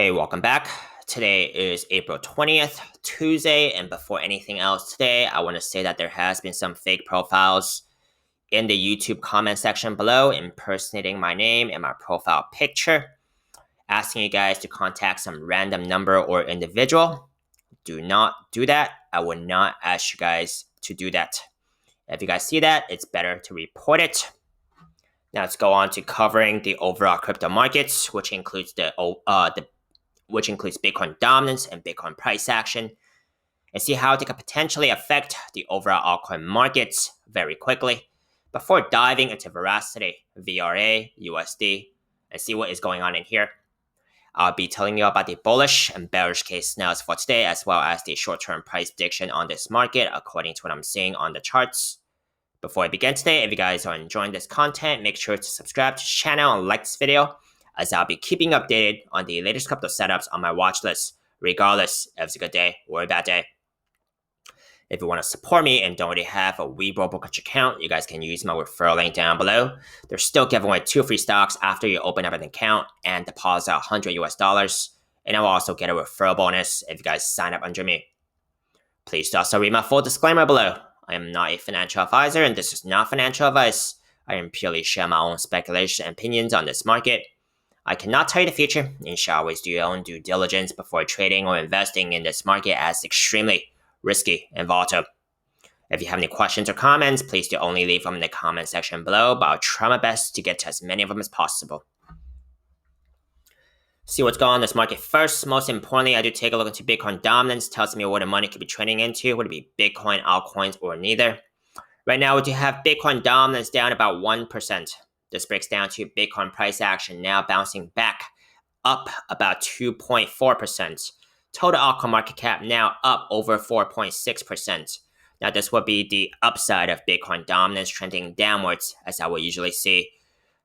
Hey, welcome back. Today is April 20th, Tuesday, and before anything else today, I want to say that there has been some fake profiles in the YouTube comment section below impersonating my name and my profile picture, asking you guys to contact some random number or individual. Do not do that. I would not ask you guys to do that. If you guys see that, it's better to report it. Now let's go on to covering the overall crypto markets, which includes Bitcoin dominance and Bitcoin price action, and see how they could potentially affect the overall altcoin markets very quickly before diving into VERAsity, VRA, USD, and see what is going on in here. I'll be telling you about the bullish and bearish case scenarios for today, as well as the short-term price prediction on this market according to what I'm seeing on the charts. Before I begin today, if you guys are enjoying this content, make sure to subscribe to the channel and like this video, as I'll be keeping updated on the latest crypto setups on my watch list, regardless if it's a good day or a bad day. If you want to support me and don't already have a VRAUSD brokerage account, you guys can use my referral link down below. They're still giving away 2 free stocks after you open up an account and deposit $100 and I will also get a referral bonus if you guys sign up under me. Please also read my full disclaimer below. I am not a financial advisor and this is not financial advice. I am purely sharing my own speculation and opinions on this market. I cannot tell you the future, and you should always do your own due diligence before trading or investing in this market, as it's extremely risky and volatile. If you have any questions or comments, please do only leave them in the comment section below, but I'll try my best to get to as many of them as possible. See what's going on in this market first. Most importantly, I do take a look into Bitcoin dominance. Tells me what the money could be trending into. Would it be Bitcoin, altcoins, or neither? Right now, we do have Bitcoin dominance down about 1%. This breaks down to Bitcoin price action now bouncing back up about 2.4%. Total altcoin market cap now up over 4.6%. Now, this would be the upside of Bitcoin dominance trending downwards, as I would usually see.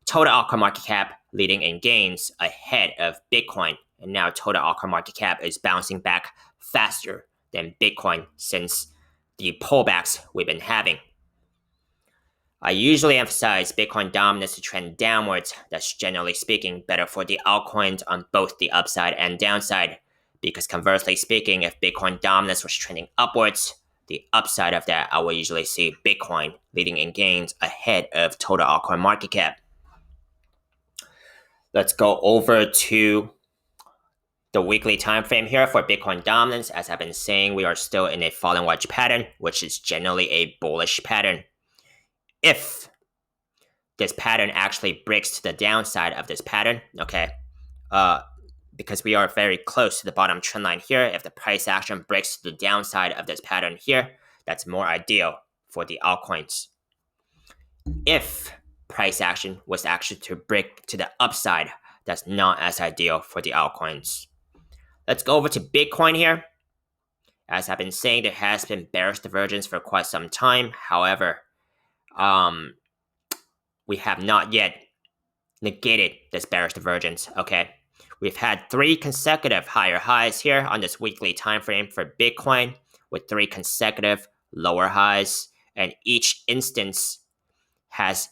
Total altcoin market cap leading in gains ahead of Bitcoin. And now total altcoin market cap is bouncing back faster than Bitcoin since the pullbacks we've been having. I usually emphasize Bitcoin dominance to trend downwards. That's generally speaking better for the altcoins on both the upside and downside. Because conversely speaking, if Bitcoin dominance was trending upwards, the upside of that, I will usually see Bitcoin leading in gains ahead of total altcoin market cap. Let's go over to the weekly time frame here for Bitcoin dominance. As I've been saying, we are still in a falling wedge pattern, which is generally a bullish pattern. If this pattern actually breaks to the downside of this pattern, okay, because we are very close to the bottom trend line here, if the price action breaks to the downside of this pattern here, that's more ideal for the altcoins. If price action was actually to break to the upside, that's not as ideal for the altcoins. Let's go over to Bitcoin here. As I've been saying, there has been bearish divergence for quite some time. However, we have not yet negated this bearish divergence, okay? We've had 3 consecutive higher highs here on this weekly time frame for Bitcoin with 3 consecutive lower highs, and each instance has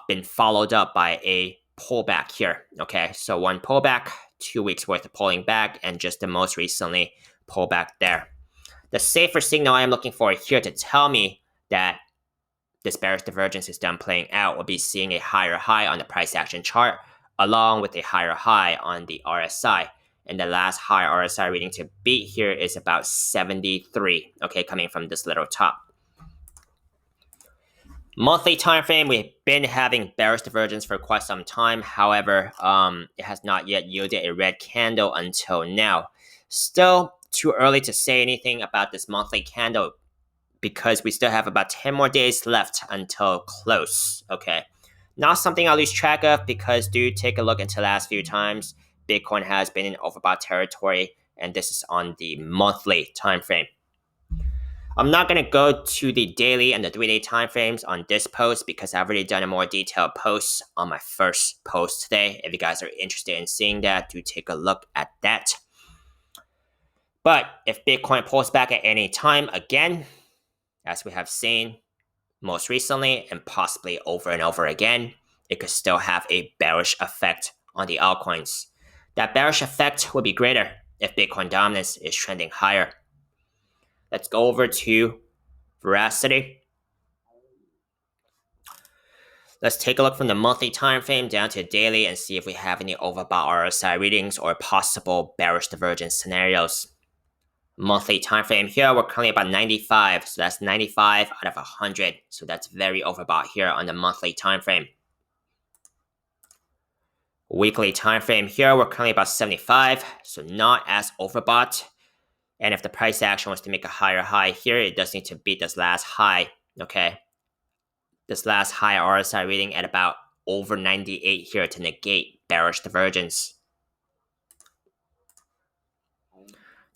been followed up by a pullback here, okay? So 1 pullback, 2 weeks worth of pulling back, and just the most recently pullback there. The safer signal I am looking for here to tell me that this bearish divergence is done playing out will be seeing a higher high on the price action chart along with a higher high on the RSI. And the last high RSI reading to beat here is about 73, okay, coming from this little top. Monthly time frame, we've been having bearish divergence for quite some time. However, it has not yet yielded a red candle until now. Still too early to say anything about this monthly candle because we still have about 10 more days left until close, okay? Not something I lose track of because do take a look into the last few times. Bitcoin has been in overbought territory, and this is on the monthly time frame. I'm not going to go to the daily and the 3-day time frames on this post because I've already done a more detailed post on my first post today. If you guys are interested in seeing that, do take a look at that. But if Bitcoin pulls back at any time again, as we have seen most recently and possibly over and over again, it could still have a bearish effect on the altcoins. That bearish effect will be greater if Bitcoin dominance is trending higher. Let's go over to VERAsity. Let's take a look from the monthly time frame down to daily and see if we have any overbought RSI readings or possible bearish divergence scenarios. Monthly time frame here, we're currently about 95, so that's 95 out of 100, so that's very overbought here on the monthly time frame. Weekly time frame here, we're currently about 75, so not as overbought. And if the price action was to make a higher high here, it does need to beat this last high, okay? This last high RSI reading at about over 98 here to negate bearish divergence.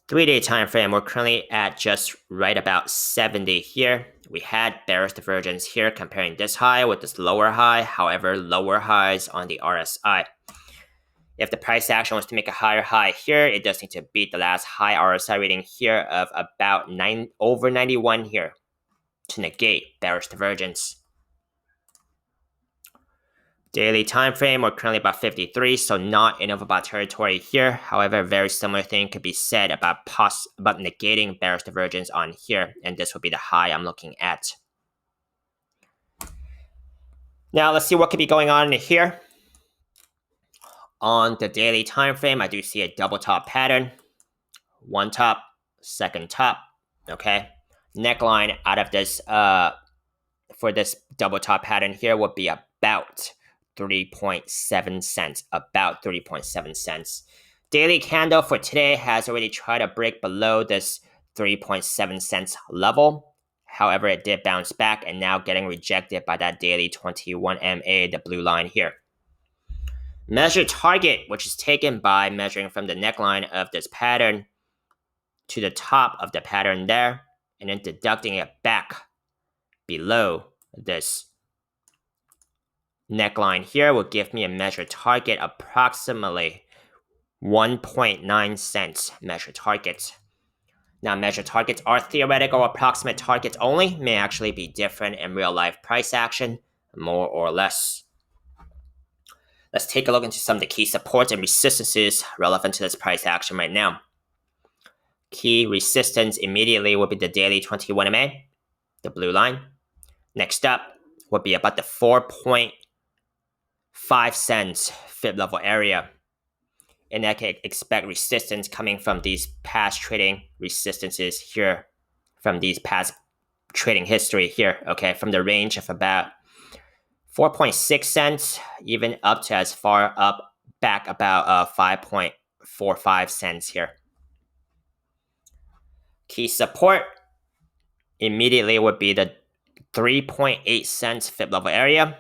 3-day time frame, we're currently at just right about 70 here. We had bearish divergence here comparing this high with this lower high, however, lower highs on the RSI. If the price action was to make a higher high here, it does need to beat the last high RSI reading here of about over 91 here to negate bearish divergence. Daily time frame, we're currently about 53, so not in overbought territory here. However, a very similar thing could be said about negating bearish divergence on here, and this would be the high I'm looking at. Now let's see what could be going on in here. On the daily time frame, I do see a double top pattern. One top, second top, okay? Neckline out of this, for this double top pattern here would be about 3.7 cents, about 3.7 cents. Daily candle for today has already tried to break below this 3.7 cents level. However, it did bounce back and now getting rejected by that daily 21 MA, the blue line here. Measure target, which is taken by measuring from the neckline of this pattern to the top of the pattern there, and then deducting it back below this neckline here will give me a measure target approximately 1.9 cents measure target. Now, measure targets are theoretical approximate targets only, may actually be different in real life price action, more or less. Let's take a look into some of the key supports and resistances relevant to this price action right now. Key resistance immediately will be the daily 21 MA, the blue line. Next up would be about the 4.5 cents fib level area. And I can expect resistance coming from these past trading resistances here, from these past trading history here, okay, from the range of about 4.6 cents, even up to as far up back about 5.45 cents here. Key support immediately would be the 3.8 cents fib level area.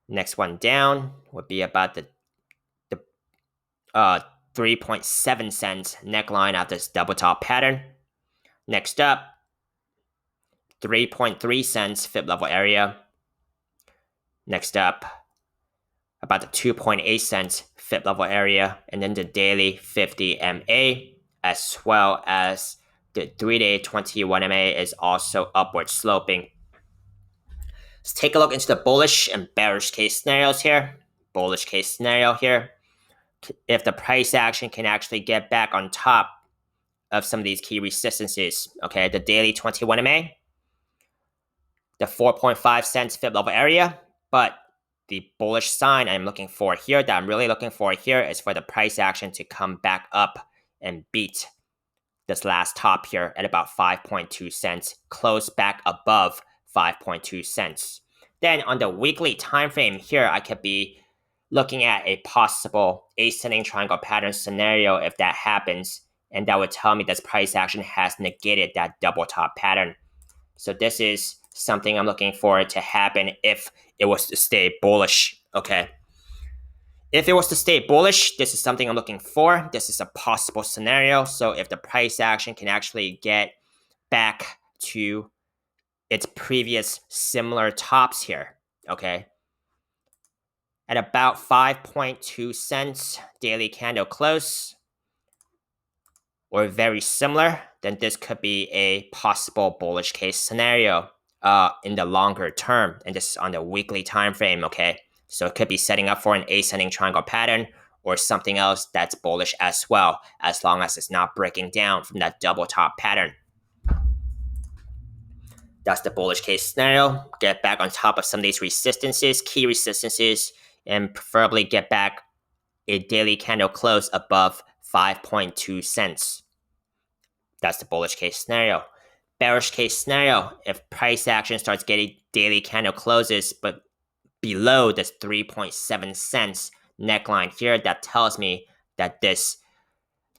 Next one down would be about the 3.7 cents neckline of this double top pattern. Next up, 3.3 cents fib level area. Next up, about the 2.8 cents fib level area, and then the daily 50 MA, as well as the 3-day 21 MA is also upward sloping. Let's take a look into the bullish and bearish case scenarios here. Bullish case scenario here. If the price action can actually get back on top of some of these key resistances, okay, the daily 21 MA, the 4.5 cents fib level area, but the bullish sign I'm looking for here, that I'm really looking for here, is for the price action to come back up and beat this last top here at about 5.2 cents, close back above 5.2 cents. Then on the weekly time frame here, I could be looking at a possible ascending triangle pattern scenario if that happens, and that would tell me this price action has negated that double top pattern. So this is something I'm looking for to happen if it was to stay bullish, okay? If it was to stay bullish, this is something I'm looking for. This is a possible scenario. So if the price action can actually get back to its previous similar tops here, okay? At about 5.2 cents daily candle close, or very similar, then this could be a possible bullish case scenario in the longer term. And this is on the weekly time frame, okay? So it could be setting up for an ascending triangle pattern or something else that's bullish as well, as long as it's not breaking down from that double top pattern. That's the bullish case scenario. Get back on top of some of these resistances, key resistances, and preferably get back a daily candle close above 5.2 cents. That's the bullish case scenario. Bearish case scenario, if price action starts getting daily candle closes but below this 3.7 cents neckline here, that tells me that this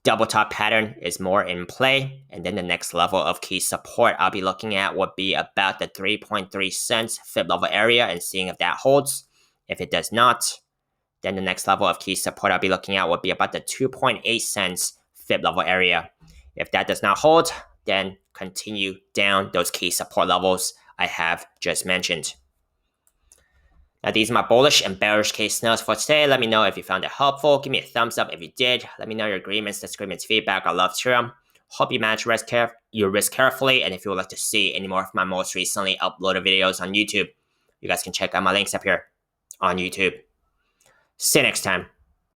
double top pattern is more in play. And then the next level of key support I'll be looking at would be about the 3.3 cents fib level area and seeing if that holds. If it does not, then the next level of key support I'll be looking at would be about the 2.8 cents fib level area. If that does not hold, then continue down those key support levels I have just mentioned. Now, these are my bullish and bearish case scenarios for today. Let me know if you found it helpful. Give me a thumbs up if you did. Let me know your agreements, disagreements, feedback. I love to hear them. Hope you manage your risk carefully. And if you would like to see any more of my most recently uploaded videos on YouTube, you guys can check out my links up here on YouTube. See you next time.